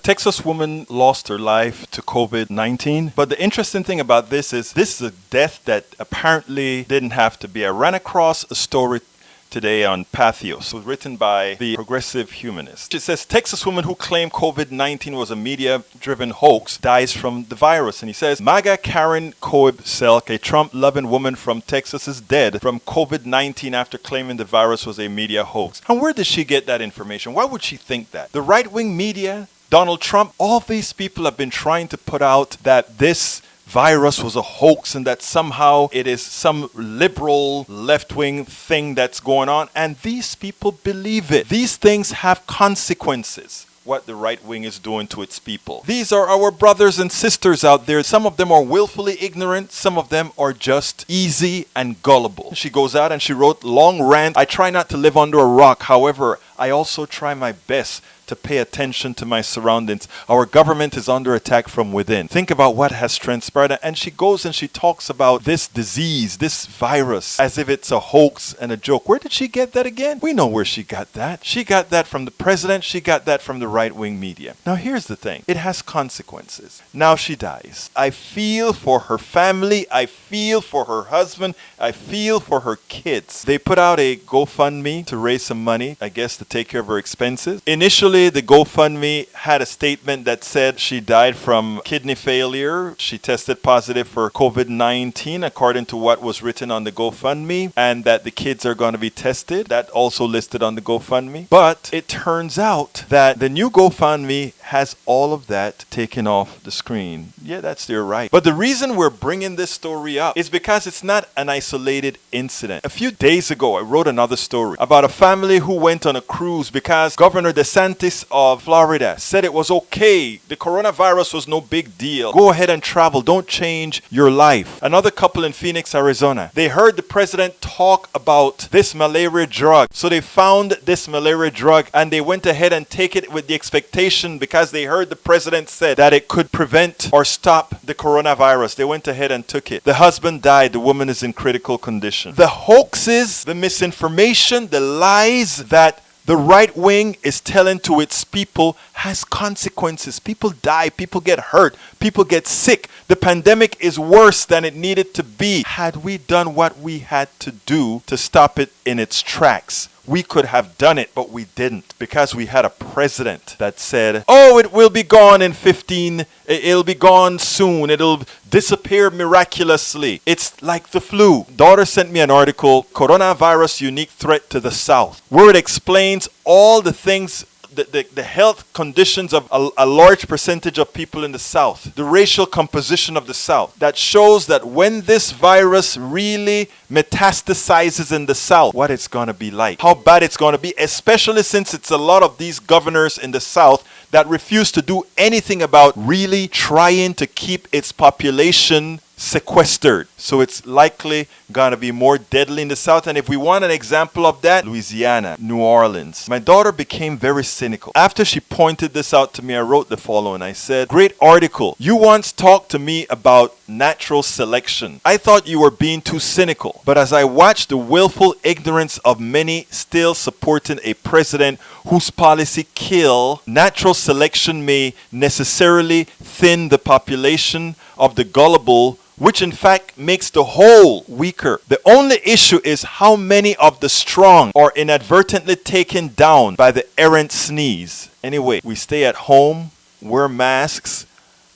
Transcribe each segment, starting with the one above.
Texas woman lost her life to COVID-19. But the interesting thing about this is a death that apparently didn't have to be. I ran across a story today on Pathos. It was written by the progressive humanist. It says, Texas woman who claimed COVID-19 was a media-driven hoax dies from the virus. And he says, MAGA Karen Kolb Sehlke, a Trump-loving woman from Texas, is dead from COVID-19 after claiming the virus was a media hoax. And where did she get that information? Why would she think that? The right-wing media, Donald Trump, all these people have been trying to put out that this virus was a hoax and that somehow it is some liberal left-wing thing that's going on, and these people believe it. These things have consequences, what the right wing is doing to its people. These are our brothers and sisters out there. Some of them are willfully ignorant, some of them are just easy and gullible. She goes out and she wrote long rant. I try not to live under a rock, however I also try my best to pay attention to my surroundings. Our government is under attack from within. Think about what has transpired. And she goes and she talks about this disease, this virus, as if it's a hoax and a joke. Where did she get that again? We know where she got that. She got that from the president. She got that from the right-wing media. Now here's the thing. It has consequences. Now she dies. I feel for her family. I feel for her husband. I feel for her kids. They put out a GoFundMe to raise some money, I guess, to take care of her expenses. Initially, the GoFundMe had a statement that said she died from kidney failure. She tested positive for COVID-19 according to what was written on the GoFundMe, and that the kids are going to be tested. That also listed on the GoFundMe. But it turns out that the new GoFundMe has all of that taken off the screen. Yeah, that's their right. But the reason we're bringing this story up is because it's not an isolated incident. A few days ago, I wrote another story about a family who went on a cruise because Governor DeSantis of Florida said it was okay. The coronavirus was no big deal. Go ahead and travel. Don't change your life. Another couple in Phoenix, Arizona. They heard the president talk about this malaria drug. So they found this malaria drug and they went ahead and take it with the expectation, because they heard the president said that it could prevent or stop the coronavirus. They went ahead and took it. The husband died. The woman is in critical condition. The hoaxes, the misinformation, the lies that the right wing is telling to its people has consequences. People die, people get hurt, people get sick. The pandemic is worse than it needed to be. Had we done what we had to do to stop it in its tracks, we could have done it, but we didn't, because we had a president that said, oh, it will be gone in 15, it'll be gone soon, it'll disappear miraculously. It's like the flu. Daughter sent me an article, Coronavirus Unique Threat to the South, where it explains all the things, the health conditions of a large percentage of people in the South, the racial composition of the South, that shows that when this virus really metastasizes in the South, what it's going to be like, how bad it's going to be, especially since it's a lot of these governors in the South that refuse to do anything about really trying to keep its population sequestered. So it's likely going to be more deadly in the South. And if we want an example of that, Louisiana, New Orleans. My daughter became very cynical. After she pointed this out to me, I wrote the following. I said, great article. You once talked to me about natural selection. I thought you were being too cynical. But as I watched the willful ignorance of many still supporting a president whose policy kill, natural selection may necessarily thin the population of the gullible, which in fact makes the whole weaker. The only issue is how many of the strong are inadvertently taken down by the errant sneeze. Anyway, we stay at home, wear masks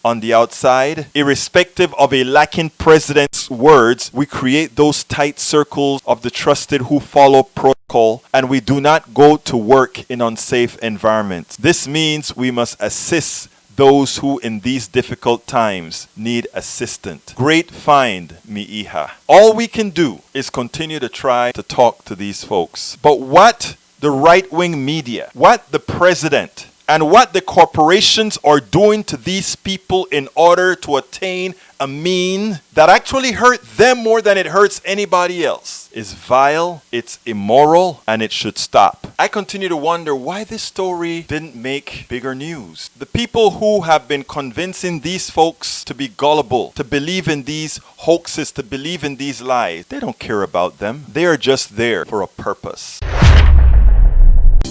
on the outside. Irrespective of a lacking president's words, we create those tight circles of the trusted who follow protocol, and we do not go to work in unsafe environments. This means we must assist those who in these difficult times need assistance. Great find, Mi'iha. All we can do is continue to try to talk to these folks. But what the right-wing media, what the president, and what the corporations are doing to these people in order to attain a mean that actually hurt them more than it hurts anybody else is vile, it's immoral, and it should stop. I continue to wonder why this story didn't make bigger news. The people who have been convincing these folks to be gullible, to believe in these hoaxes, to believe in these lies, they don't care about them. They are just there for a purpose.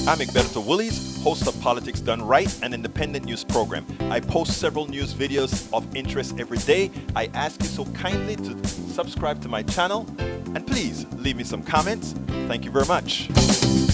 I'm Egberto Willies, host of Politics Done Right, an independent news program. I post several news videos of interest every day. I ask you so kindly to subscribe to my channel and please leave me some comments. Thank you very much.